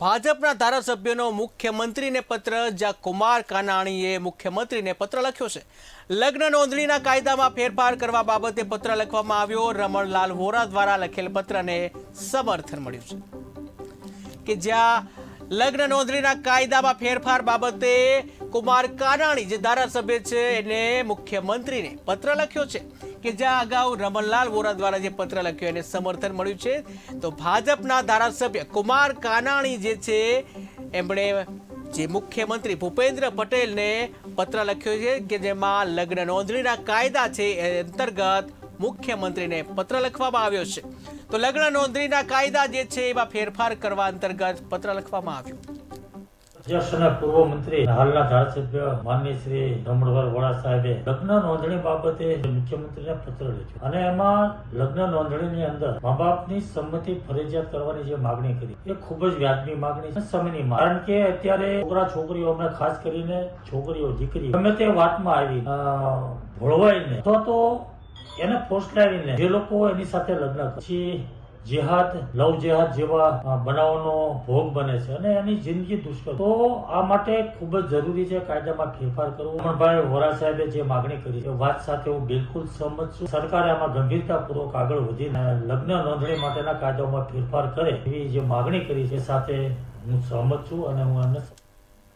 ભાજપના ધારાસભ્યનો મુખ્યમંત્રીને પત્ર, જ્યાં કુમાર કાનાણીએ મુખ્યમંત્રીને પત્ર લખ્યો છે. લગ્ન નોંધણીના કાયદામાં ફેરફાર કરવા બાબતે પત્ર લખવામાં આવ્યો. રમણલાલ વોરા દ્વારા લખેલ પત્રને સમર્થન મળ્યું છે કે જ્યાં લગ્ન નોંધણીના કાયદામાં ફેરફાર બાબતે કુમાર કાનાણી જે ધારાસભ્ય છે એને મુખ્યમંત્રીને પત્ર લખ્યો છે કે જ્યાં અગાઉ રમણલાલ વોરા દ્વારા જે પત્ર લખ્યો એને સમર્થન મળ્યું છે. તો ભાજપના ધારાસભ્ય કુમાર કાનાણી જે છે એમણે જે મુખ્યમંત્રી ભૂપેન્દ્ર પટેલને પત્ર લખ્યો છે કે જેમાં લગ્ન નોંધણીના કાયદા છે એ અંતર્ગત મુખ્યમંત્રીને પત્ર લખવામાં આવ્યો છે. તો લગ્ન નોંધણીના કાયદા જે છે એમાં ફેરફાર કરવા અંતર્ગત પત્ર લખવામાં આવ્યો. અધ્યક્ષ પૂર્વ મંત્રી હાલના ધારાસભ્ય માનનીય શ્રી રમણલાલ વોરા સાહેબે લગ્ન નોંધણી બાબતે મુખ્યમંત્રીને પત્ર લખ્યો અને એમાં લગ્ન નોંધણીની અંદર મા બાપની સંમતિ ફરજિયાત કરવાની જે માગણી કરી એ ખૂબ જ વ્યાજબી માગણી છે, સમયની માંગ. કારણ કે અત્યારે છોકરા છોકરીઓ અમને ખાસ કરીને છોકરીઓ દીકરી ગમે તે વાતમાં આવી ભોળવાઈને તો એને ફોસલાવીને જે લોકો એની સાથે લગ્ન પછી જેહાદ લવ જેહાદ જેવા બનાવનો ભોગ બને છે અને એની જિંદગી દુષ્કર. તો આ માટે ખૂબ જ જરૂરી છે કાયદામાં ફેરફાર કરવો. રમણભાઈ વોરા સાહેબે જે માગણી કરી એ વાત સાથે હું બિલકુલ સહમત છું. સરકારે આમાં ગંભીરતાપૂર્વક આગળ વધીને લગ્ન નોંધણી માટેના કાયદાઓમાં ફેરફાર કરે એવી જે માગણી કરી છે સાથે હું સહમત છું અને હું એને